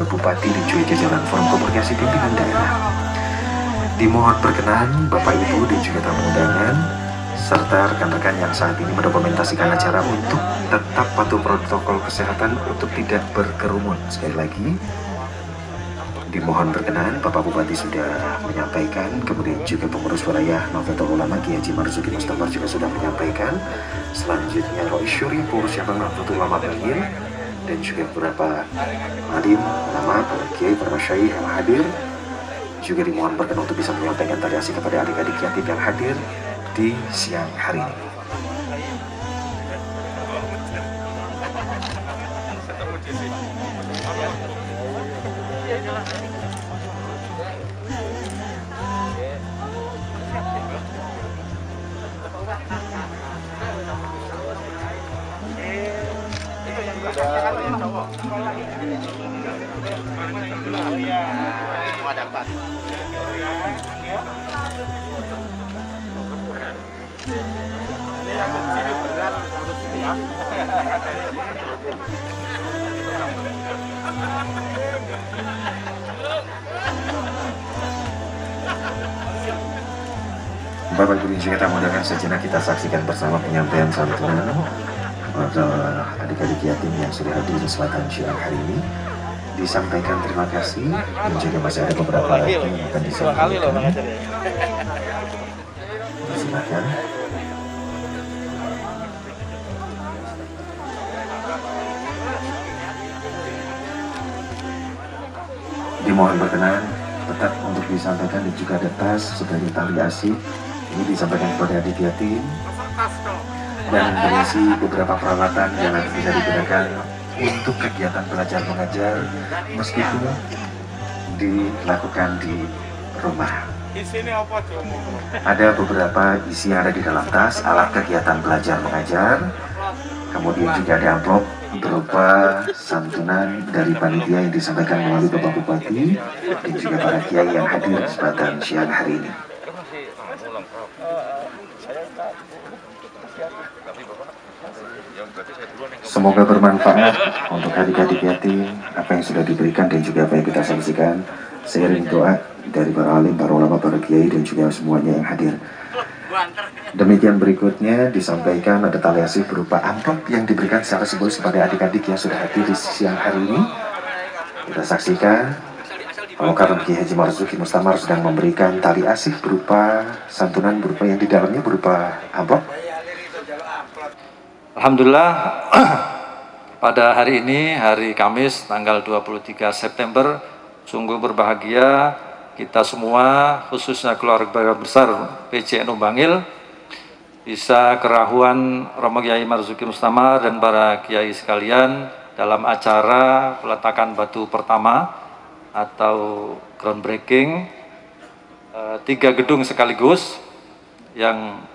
Bupati dan juga jajaran Forum Komunikasi Pimpinan Daerah. Dimohon berkenan Bapak Ibu dan juga tamu undangan serta rekan-rekan yang saat ini mendokumentasikan acara untuk tetap patuh protokol kesehatan untuk tidak berkerumun. Sekali lagi, dimohon berkenan, Bapak Bupati sudah menyampaikan, kemudian juga pengurus wilayah Nahdlatul Ulama Kiai Haji Marzuki Mustamar juga sudah menyampaikan. Selanjutnya Rois Syuri, pengurus cabang Nahdlatul Ulama Bangil, dan juga beberapa alim, ulama, para kiai, para masyayikh yang hadir. Juga dimohon berkenan untuk bisa menyampaikan tali asih kepada adik-adik yatim yang hadir di siang hari ini. Bapak Ibu dan juga tamu undangan, sejenak kita saksikan bersama penyampaian santunan adik-adik yatim yang sudah hadir di selatan siang hari ini. Disampaikan terima kasih dan juga masih ada beberapa lagi yang akan disampaikan. Silakan. Dimohon berkenan tetap untuk disampaikan dan juga ada tas sebagai tali asih. Ini disampaikan kepada adik yatim dan berisi beberapa peralatan yang nanti bisa digunakan untuk kegiatan belajar mengajar meskipun dilakukan di rumah. Ada beberapa isi yang ada di dalam tas, alat kegiatan belajar mengajar, kemudian juga ada amplop berupa santunan dari panitia yang disampaikan melalui Bapak Bupati dan juga para kiai yang hadir di kesempatan siang hari ini. Semoga bermanfaat untuk adik-adik yatim apa yang sudah diberikan dan juga apa yang kita saksikan, seiring doa dari para alim, para ulama, para kiai dan juga semuanya yang hadir. Demikian berikutnya disampaikan ada tali asih berupa amplop yang diberikan secara simbolis kepada adik-adik yang sudah hadir di siang hari ini. Kita saksikan Pak Karim Kiai Haji Marzuki Mustamar sedang memberikan tali asih berupa santunan berupa yang di dalamnya berupa amplop. Alhamdulillah pada hari ini, hari Kamis tanggal 23 September, sungguh berbahagia kita semua, khususnya keluarga besar PCNU Bangil, bisa kerahuan Romo Kiai Marzuki Mustamar dan para kiai sekalian dalam acara peletakan batu pertama atau groundbreaking 3 gedung sekaligus yang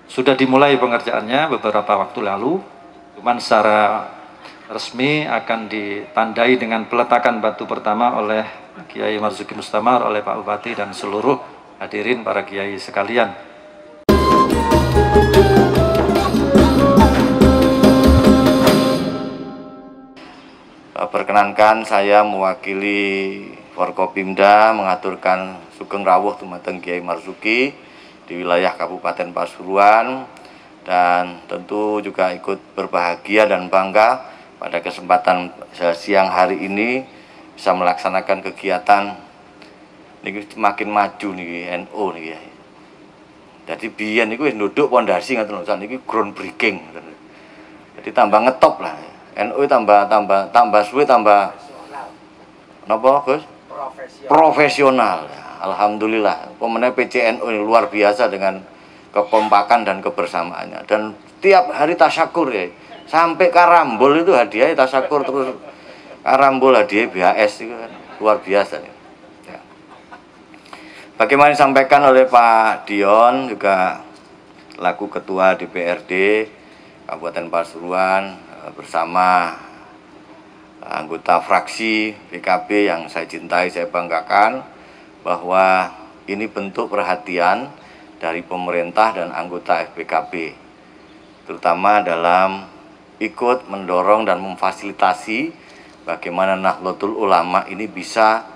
sudah dimulai pengerjaannya beberapa waktu lalu, cuman secara resmi akan ditandai dengan peletakan batu pertama oleh Kiai Marzuki Mustamar, oleh Pak Bupati dan seluruh hadirin para kiai sekalian. Perkenankan saya mewakili Forkopimda mengaturkan sugeng rawuh dumateng Kiai Marzuki di wilayah Kabupaten Pasuruan, dan tentu juga ikut berbahagia dan bangga pada kesempatan siang hari ini bisa melaksanakan kegiatan ini makin maju nih NU nih ya. Jadi biyen niku wis nduduk pondasi ngoten lho, saniki groundbreaking. Jadi tambah ngetop lah. NU tambah suwe tambah napa Gus? Profesional. Alhamdulillah, pemenang PCNU ini luar biasa dengan kekompakan dan kebersamaannya. Dan tiap hari tasyakur ya, sampai karambol itu hadiah tasyakur terus, karambol hadiah BHS itu kan luar biasa ya. Bagaimana disampaikan oleh Pak Dion juga laku Ketua DPRD Kabupaten Pasuruan bersama anggota fraksi PKB yang saya cintai, saya banggakan, bahwa ini bentuk perhatian dari pemerintah dan anggota FPKB, terutama dalam ikut mendorong dan memfasilitasi bagaimana Nahdlatul Ulama ini bisa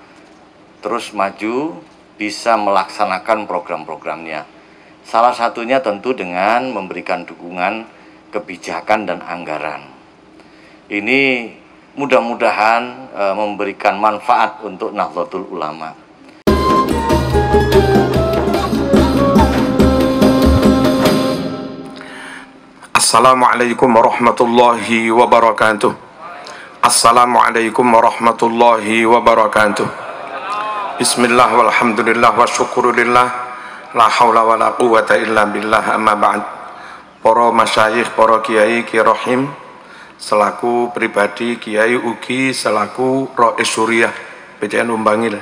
terus maju, bisa melaksanakan program-programnya. Salah satunya tentu dengan memberikan dukungan kebijakan dan anggaran. Ini mudah-mudahan memberikan manfaat untuk Nahdlatul Ulama. Assalamualaikum warahmatullahi wabarakatuh. Assalamualaikum warahmatullahi wabarakatuh. Bismillah walhamdulillah wa syukurillah, la hawla wa la quwata illa billah, amma ba'd. Para masyayikh, para kiai, kiai rohim, selaku pribadi kiai ugi selaku Rais Suriah PCN Umbangil,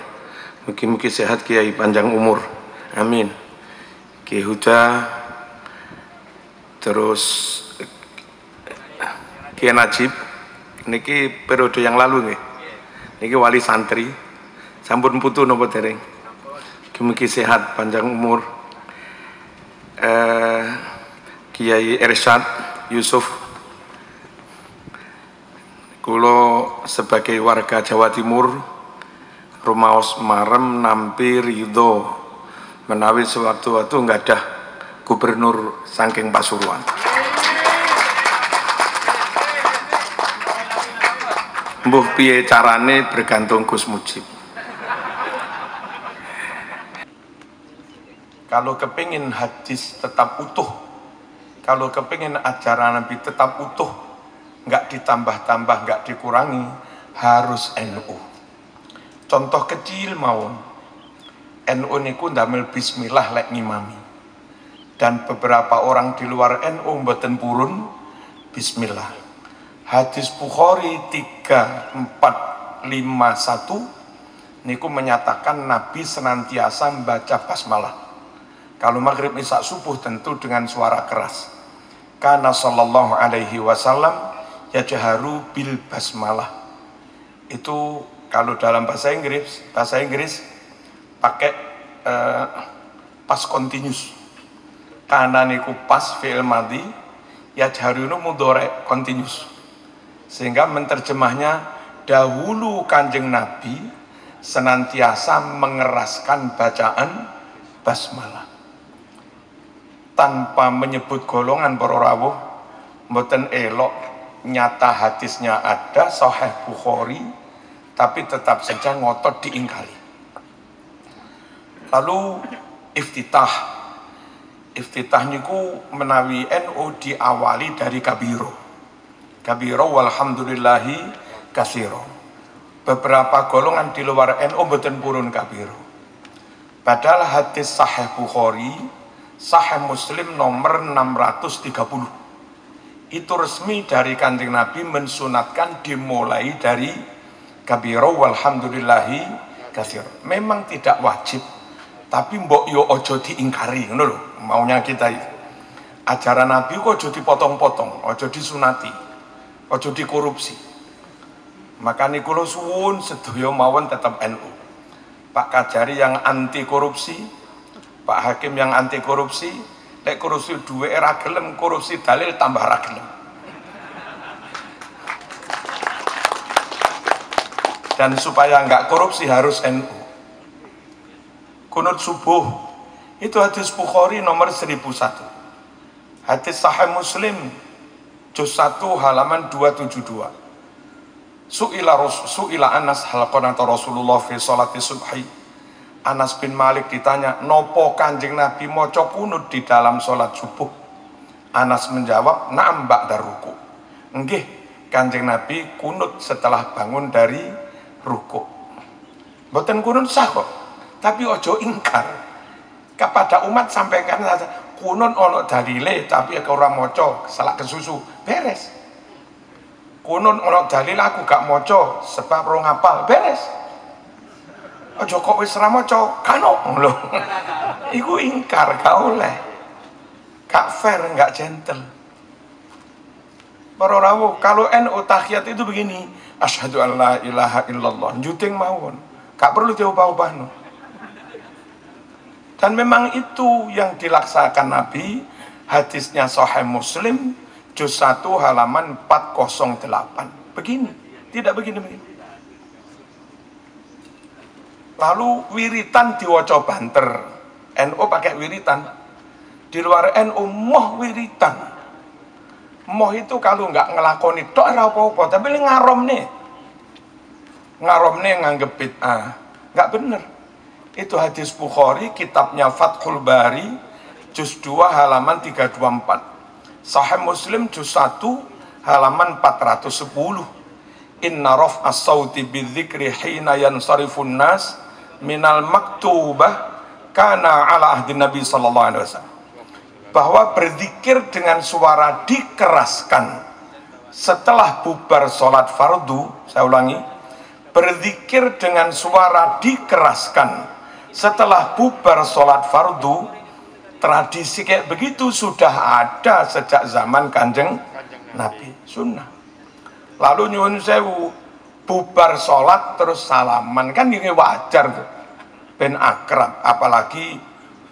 mugi-mugi sehat kiai, panjang umur, amin. Kiai Huda, terus Kiai Najib, niki periode yang lalu nih, niki wali santri, sampun putu nopo dereng, mugi sehat, panjang umur. Kiai Irsyad Yusuf, kulo sebagai warga Jawa Timur, rumaos marem nampi ridho menawi sewaktu-waktu nggak ada gubernur saking Pasuruan. Mbuh piye carane bergantung Gus Mujib. Kalau kepingin hadis tetap utuh, kalau kepingin ajaran Nabi tetap utuh, nggak ditambah-tambah, nggak dikurangi, harus NU. Contoh kecil mawon, NU niku ndamel bismillah lek ngimami. Dan beberapa orang di luar NU mboten purun bismillah. Hadis Bukhari 3451 niku menyatakan Nabi senantiasa membaca basmalah. Kalau maghrib isya subuh tentu dengan suara keras. Kana sallallahu alaihi wasallam yajharu bil basmalah. Itu kalau dalam bahasa Inggris pakai past continuous. Kana niku pas fi'il madhi, yajharunu mudhari continuous. Sehingga menerjemahnya, dahulu Kanjeng Nabi senantiasa mengeraskan bacaan basmalah. Tanpa menyebut golongan para rawuh, mboten elok, nyata hadisnya ada Sahih Bukhari, tapi tetap saja ngotot diingkari. Lalu iftitah niku menawi NU diawali dari kabiro walhamdulillahi kasiro. Beberapa golongan di luar NU mboten purun kabiro. Padahal hadis Sahih Bukhari, Sahih Muslim nomor 630 itu resmi dari Kanjeng Nabi mensunatkan dimulai dari kabiro walhamdulillahi kasiro. Memang tidak wajib, tapi mbok yo ojo diingkari, ngono lho maunya kita itu. Ajaran Nabi kok ojo dipotong-potong, ojo disunati, ojo dikorupsi. Maka niku suwun sedaya mawon tetap NU. Pak Kajari yang anti korupsi, Pak Hakim yang anti korupsi, lek korupsi duwe ra gelem, korupsi dalil tambah ra gelem. Dan supaya enggak korupsi harus NU. Kunut subuh itu hadis Bukhari nomor 1001. Hadis Sahih Muslim juz 1 halaman 272. Su'ila Anas halaqanata Rasulullah fi sholati subhi. Anas bin Malik ditanya, nopo Kanjeng Nabi maca kunut di dalam sholat subuh? Anas menjawab, na'am ba'da ruku. Nggih, Kanjeng Nabi kunut setelah bangun dari ruku. Mboten kunut sah kok, tapi ojo ingkar. Kepada umat sampaikan saja, kunut ono dalile tapi ora maca selak kesusu, beres. Kunut ono dalil aku gak maca sebab ora ngapal, beres. Aja kok wis ora maca, kano lho. Iku ingkar, gak oleh. Gak fair, gak gentle. Para rawuh, kalau NU tahiyat itu begini, asyhadu an la ilaha illallah, juting mawon. Gak perlu diubah-ubah. Dan memang itu yang dilaksanakan Nabi. Hadisnya Sahih Muslim juz 1 halaman 408. Begini, Tidak begini-begini. Lalu wiritan diwaca banter. NU pakai wiritan. Di luar NU moh wiritan. Moh itu kalau nggak ngelakoni tok ora apa-apa, tapi ngaromne. Ngaromne nganggep bid'ah. Nggak bener. Itu hadis Bukhari, kitabnya Fathul Bari, juz 2 halaman 324. Sahih Muslim juz 1 halaman 410. Inna raf'as sauti bidzikri hina yansarifun nas minal maktubah kana ala ahdi Nabi sallallahu alaihi wasallam. Bahwa berzikir dengan suara dikeraskan setelah bubar sholat fardu, saya ulangi, berzikir dengan suara dikeraskan setelah bubar sholat fardu, tradisi kayak begitu sudah ada sejak zaman Kanjeng Nabi, sunnah. Lalu nyuwun sewu, bubar sholat terus salaman, kan ini wajar tuh, ben akrab, apalagi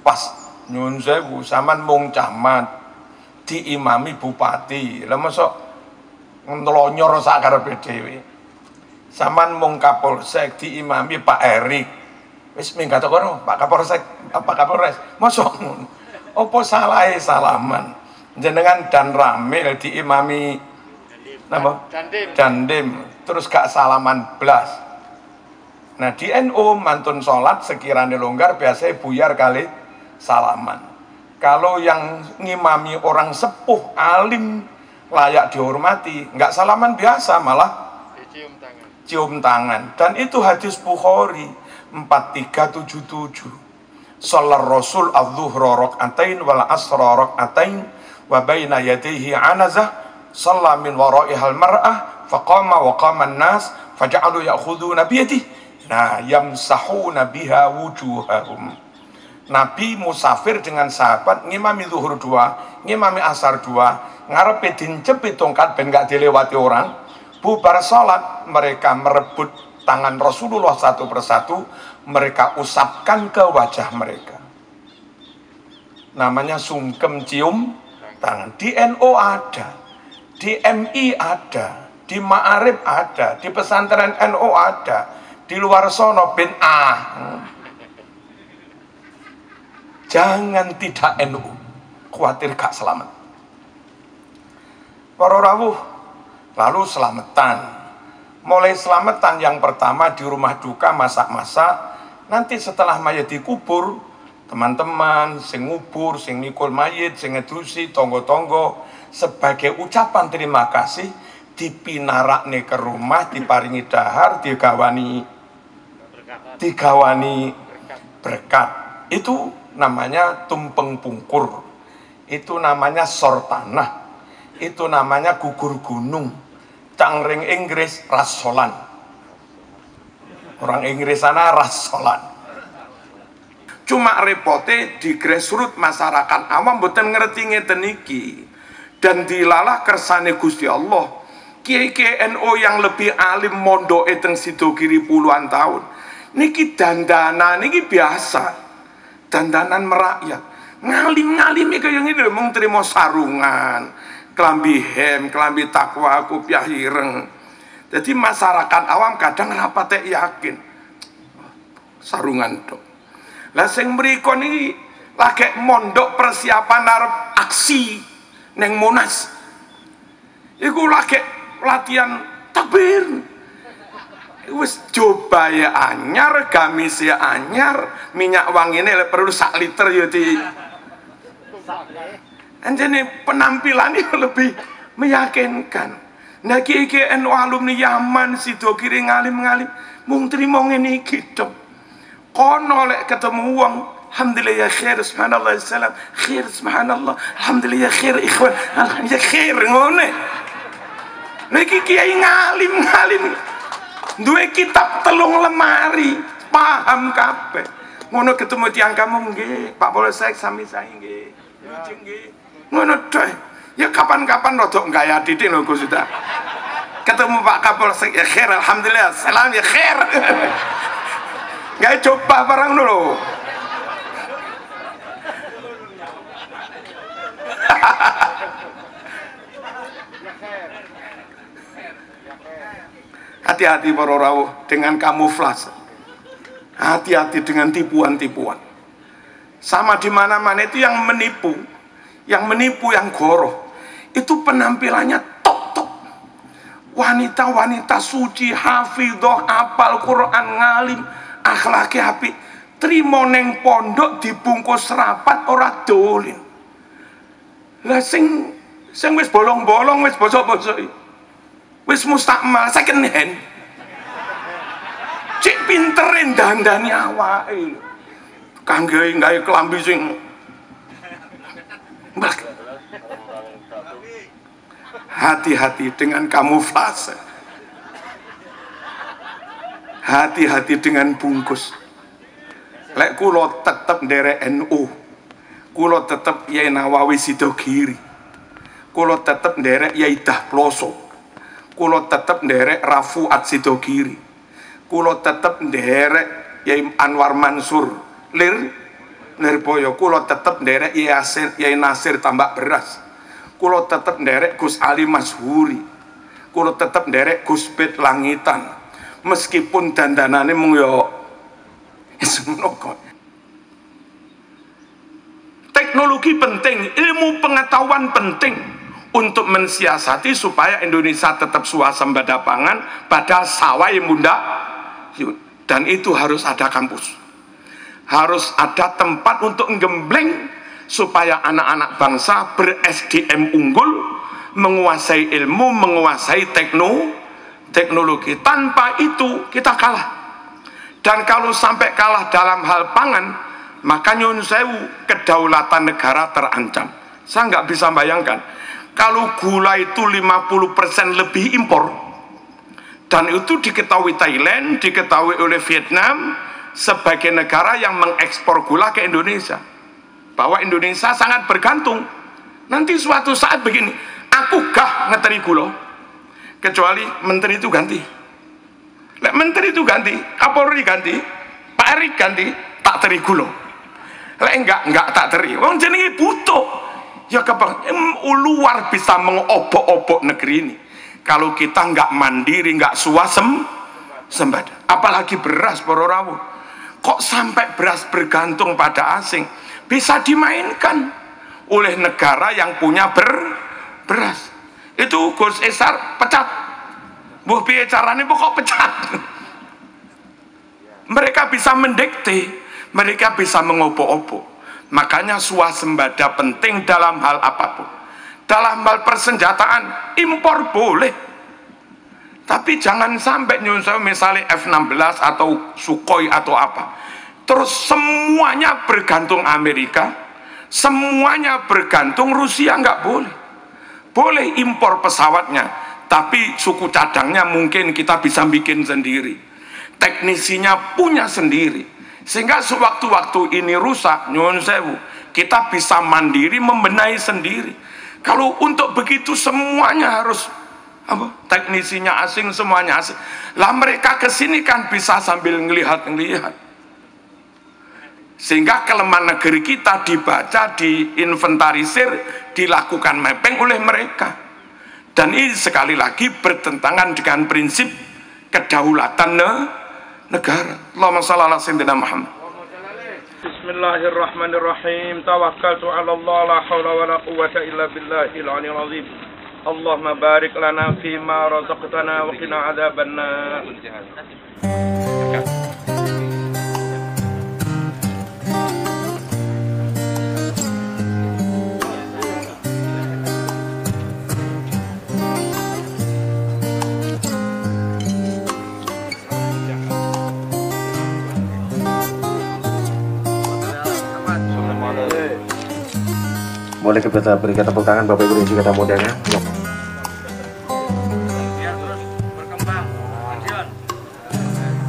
pas nyuwun sewu sampean mung camat diimami bupati, lha mosok ngelonyor sak karepe dhewe. Sampean mung Kapolsek diimami Pak Erik, wis minggat kono Pak Kapolsek, Pak Kapolres, mosok ngono. Apa salahe salaman? Jenengan dan Ramil diimami napa? Dandim, terus gak salaman blas. Nah di NU mantun sholat sekiranya longgar biasanya buyar kali salaman. Kalau yang ngimami orang sepuh, alim, layak dihormati, nggak salaman biasa, malah cium tangan. Dan itu hadis Bukhari 4377. Shalar Rasul adz-dzuhra rak'atain wal asra rak'atain wa baina yadayhi anazah shalla min wara'ihal mar'ah faqama wa qama an-nas faja'alu ya'khuduna bi yadihi nah yamsahuna biha wujuhahum. Nabi musafir dengan sahabat ngimami zuhur 2, ngimami asar 2, ngarepe dincepit tongkat ben gak dilewati orang. Bubar salat mereka merebut tangan Rasulullah satu persatu, mereka usapkan ke wajah mereka. Namanya sungkem cium tangan. Di NU ada, di MI ada, di Ma'arif ada, di pesantren NU ada, di luar sono bin Jangan tidak NU, khawatir gak selamat. Para rawuh, lalu selamatan. Mulai selamatan yang pertama di rumah duka masak-masak. Nanti setelah mayat dikubur, teman-teman sing ngubur, sing mikul mayit, sing ngedusi, tonggo-tonggo, sebagai ucapan terima kasih, dipinarakne ke rumah, diparingi dahar, digawani berkat. Itu namanya tumpeng pungkur, itu namanya sor tanah, itu namanya gugur gunung. Cangring Inggris rasolan, orang Inggris sana rasolan. Cuma repote di grassroots masyarakat awam mboten ngerti ngeten iki, dan dilalah kersane Gusti Allah. Kiai-kiai NU yang lebih alim mondoke teng Sidogiri puluhan tahun niki dandanan niki biasa. Dandanan merakyat, ngalim-ngalimi kayak ini lho, mung trimo sarungan, kelambi hem, kelambi takwa, kopiah ireng. Jadi masyarakat awam kadang rapate yakin sarungan tok. Lah sing mriko niki lagi mondok persiapan arep aksi neng Monas. Iku lagi latihan takbir. Wis coba ya anyar, gamis ya anyar, minyak wangine perlu 1 liter ya di. Anjene penampilan itu lebih meyakinkan. Nah kiai NU alumni Yaman Sidogiri ngalim-ngalim mung trimo ngene iki tok. Kono lek ketemu wong alhamdulillah ya khair subhanallah salam khair subhanallah alhamdulillah ya khair ikhwan alhamdulillah ya khair ngene. Niki kiai ngalim-ngalim duwe kitab telung lemari, paham kabeh. Ngono ketemu tiang kamu nggih, Pak Polsek sami sae nggih. Nggih. Ngono deh. Ya kapan-kapan rodok gaya titik lho Gus sudah. Ketemu Pak Kapolsek ya khair alhamdulillah, salam ya khair. Enggak coba barang dulu. Hati-hati para rawuh dengan kamuflase. Hati-hati dengan tipuan-tipuan. Sama di mana-mana itu yang menipu, yang goroh. Itu penampilannya top. Wanita-wanita suci, hafidhoh, hafal Quran, ngalim, akhlaki apik. Trimo neng pondok dibungkus rapat ora dolin. Lah sing wis bolong-bolong, wis bosok-bosok, wis mustakmal second hand. Cik pinterin dandani awake. Kangge gawe klambi sing hati-hati dengan kamuflase. Hati-hati dengan bungkus. Lek kula tetep nderek NU. Kula tetep Yai Nawawi Sidogiri. Kula tetep nderek Yai Dahploso. Kula tetep nderek Rafuat Sidogiri. Kula tetep nderek Yai Anwar Mansur Lirboyo. Kula tetep nderek Yai Nasir Tambak Beras. Kula tetep nderek Gus Ali Mashuri. Kula tetep nderek Gus Bet Langitan. Meskipun dandanane mung yo teknologi penting, ilmu pengetahuan penting untuk mensiasati supaya Indonesia tetap swasembada pangan pada sawah yang bunda. Dan itu harus ada kampus, harus ada tempat untuk menggembleng supaya anak-anak bangsa ber-SDM unggul, menguasai ilmu, menguasai teknologi. Tanpa itu kita kalah. Dan kalau sampai kalah dalam hal pangan, maka nyun sewu kedaulatan negara terancam. Saya nggak bisa bayangkan kalau gula itu 50% lebih impor, dan itu diketahui Thailand, diketahui oleh Vietnam sebagai negara yang mengekspor gula ke Indonesia, bahwa Indonesia sangat bergantung. Nanti suatu saat begini, aku gah ngeteri gula, kecuali menteri itu ganti. Lek menteri itu ganti, Kapolri ganti, Pak Erik ganti, tak teri gula. Lek enggak tak teri. Wong jenenge butuh. Ya kepang luar bisa mengobok-obok negeri ini. Kalau kita enggak mandiri, enggak swasembada. Apalagi beras, para rawuh. Kok sampai beras bergantung pada asing? Bisa dimainkan oleh negara yang punya beras. Itu Gus Esar pecat. Buh piye carane pokok pecat. Mereka bisa mendikte, mereka bisa mengobok-obok. Makanya swasembada penting dalam hal apapun. Dalam hal persenjataan, impor boleh. Tapi jangan sampai nyusul misalnya F-16 atau Sukhoi atau apa. Terus semuanya bergantung Amerika, semuanya bergantung Rusia, nggak boleh. Boleh impor pesawatnya, tapi suku cadangnya mungkin kita bisa bikin sendiri, teknisinya punya sendiri, sehingga sewaktu-waktu ini rusak, nyuwun sewu, kita bisa mandiri membenahi sendiri. Kalau untuk begitu semuanya harus teknisinya asing, semuanya asing, lah mereka kesini kan bisa sambil ngelihat, sehingga kelemahan negeri kita dibaca, diinventarisir, dilakukan mapping oleh mereka. Dan ini sekali lagi bertentangan dengan prinsip kedaulatan negara. Allahumma shalli ala sayyidina Muhammad. Bismillahirrahmanirrahim. Tawakkaltu 'ala Allah, la haula wala quwwata illa billahil 'aliyyil 'azim. Allahumma barik lana fi ma razaqtana wa qina 'adzabannar. Boleh kita berikan tepuk tangan Bapak Ibu dan juga tamu undangan.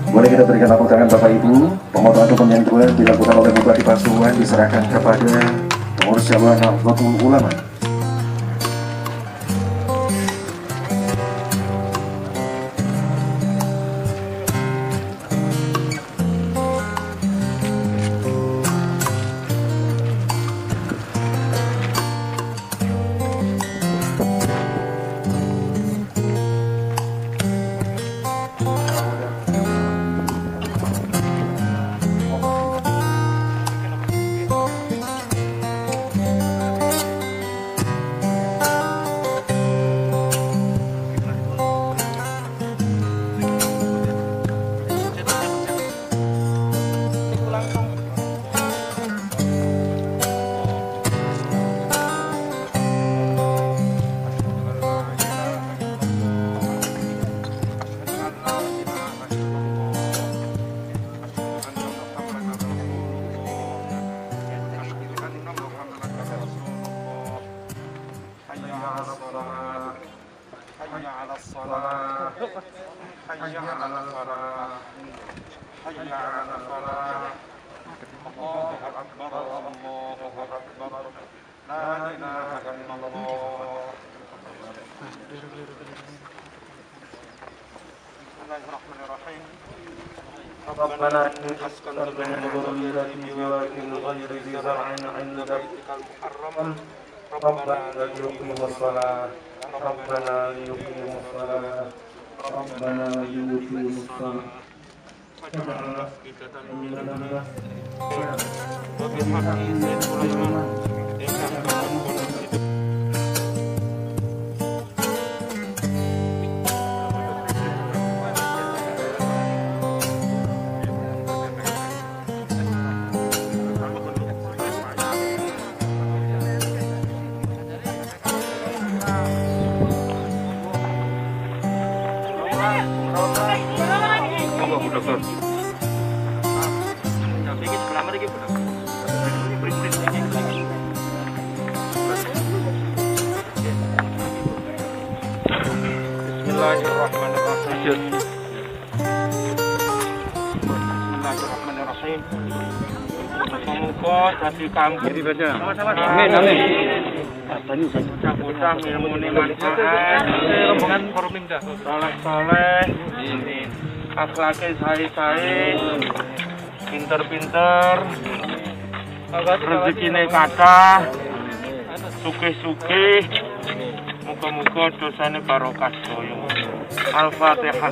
Boleh kita berikan tepuk tangan Bapak Ibu. Pemotongan hukum yang kedua dilakukan oleh Bupati Pasuruan diserahkan kepada pengurus cabang Nahdlatul Ulama. hayya 'alal falah, hayya 'alal falah. Allahu akbar, Allahu akbar. La ilaha illallah. Bismillahirrahmanirrahim. Rabbana inni askantu min dhurriyyati biwadin ghairi dhi zar'in 'inda baitikal muharram. Rabbana liyuqimus shalah. Rabbana liyuqimus shalah. Rabbana liyuqimus shalah. Waj'alna afidatan minan nas wa bihaqqi Sulaiman innaka antal hakim. Bismillahirrahmanirrahim. Semoga hati kami amin amin. Bocah-bocah ilmune manfaat, rombongan Forpimda. Saleh-saleh, akhlake sae-sae, pinter-pinter, rezekine kathah, sugih-sugih. Muga-muga dosane barokah sedaya. Al-Fatihah.